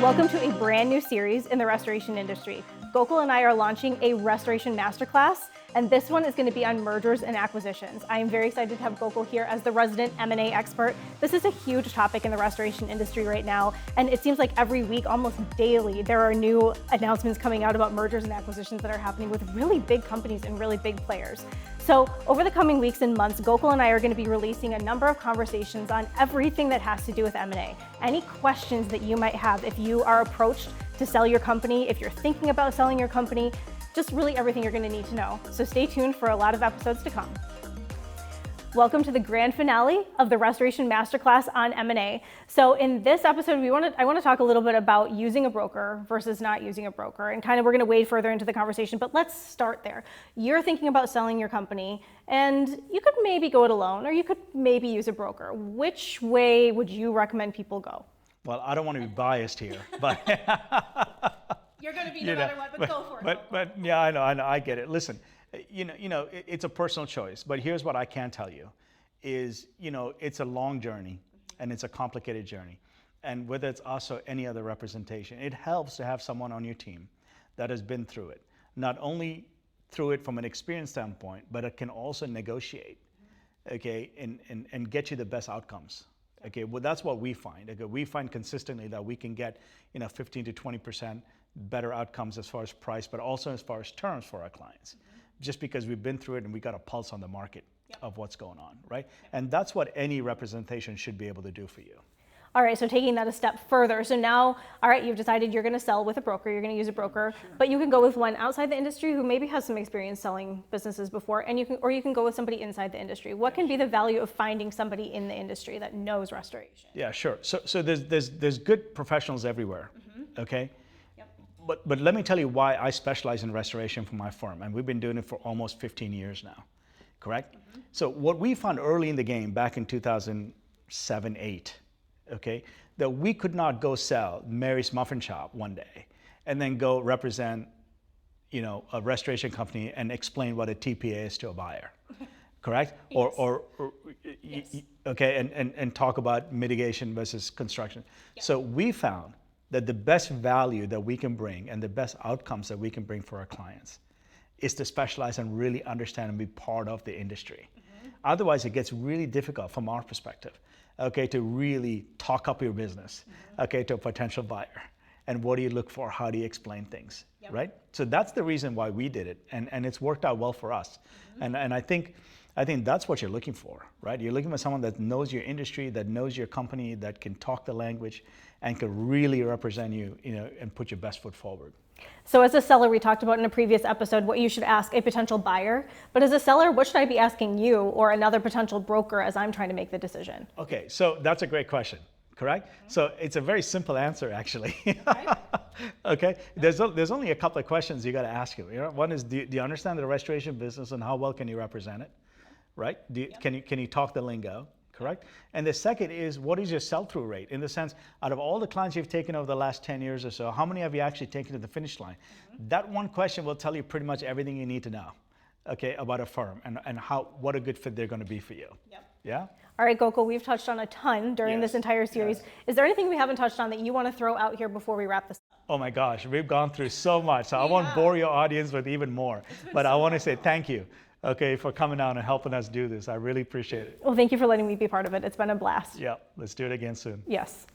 Welcome to a brand new series in the restoration industry. Gokul and I are launching a restoration masterclass, and this one is going to be on mergers and acquisitions. I am very excited to have Gokul here as the resident M&A expert. This is a huge topic in the restoration industry right now, and it seems like every week, almost daily, there are new announcements coming out about mergers and acquisitions that are happening with really big companies and really big players. So over the coming weeks and months, Gokul and I are going to be releasing a number of conversations on everything that has to do with M&A. Any questions that you might have if you are approached to sell your company, if you're thinking about selling your company, just really everything you're going to need to know. So stay tuned for a lot of episodes to come. Welcome to the grand finale of the Restoration Masterclass on M&A. So in this episode, I want to talk a little bit about using a broker versus not using a broker, and kind of we're going to wade further into the conversation, but let's start there. You're thinking about selling your company, and you could maybe go it alone, or you could maybe use a broker. Which way would you recommend people go? Well, I don't want to be biased here, but You're going to be no matter what, but go for it. But yeah, I know, I get it. Listen, it's a personal choice, but here's what I can tell you is, it's a long journey and it's a complicated journey. And whether it's us or any other representation, it helps to have someone on your team that has been through it. Not only through it from an experience standpoint, but it can also negotiate, okay, and get you the best outcomes. Okay, well, that's what we find. Okay, we find consistently that we can get 15 to 20% better outcomes as far as price, but also as far as terms for our clients, just because we've been through it and we got a pulse on the market of what's going on, right? And that's what any representation should be able to do for you. All right, so taking that a step further. So now, all right, you've decided you're going to sell with a broker, you're going to use a broker, but you can go with one outside the industry who maybe has some experience selling businesses before, and you can go with somebody inside the industry. What can be the value of finding somebody in the industry that knows restoration? Yeah, sure. So there's good professionals everywhere, okay? But let me tell you why I specialize in restoration for my firm, and we've been doing it for almost 15 years now, correct? So what we found early in the game, back in 2007, 8, okay, that we could not go sell Mary's Muffin Shop one day and then go represent, a restoration company and explain what a TPA is to a buyer, correct? Yes. Yes. Okay, and talk about mitigation versus construction. Yeah. So we found that the best value that we can bring and the best outcomes that we can bring for our clients is to specialize and really understand and be part of the industry. Otherwise, it gets really difficult from our perspective, okay, to really talk up your business, okay, to a potential buyer. And what do you look for? How do you explain things, right? So that's the reason why we did it, and it's worked out well for us. And I think that's what you're looking for, right? You're looking for someone that knows your industry, that knows your company, that can talk the language, and can really represent you, and put your best foot forward. So as a seller, we talked about in a previous episode what you should ask a potential buyer. But as a seller, what should I be asking you or another potential broker as I'm trying to make the decision? Okay, so that's a great question, correct? So it's a very simple answer, actually. Okay, there's only a couple of questions you got to ask you. One is, do you understand the restoration business and how well can you represent it, right? Can you talk the lingo? Correct? And the second is, what is your sell-through rate? In the sense, out of all the clients you've taken over the last 10 years or so, how many have you actually taken to the finish line? That one question will tell you pretty much everything you need to know, okay, about a firm and what a good fit they're going to be for you. Yeah? All right, Gokul, we've touched on a ton during this entire series. Is there anything we haven't touched on that you want to throw out here before we wrap this up? Oh my gosh, we've gone through so much, so I won't bore your audience with even more. But I want to say thank you, okay, for coming out and helping us do this. I really appreciate it. Well, thank you for letting me be part of it. It's been a blast. Yeah, let's do it again soon. Yes.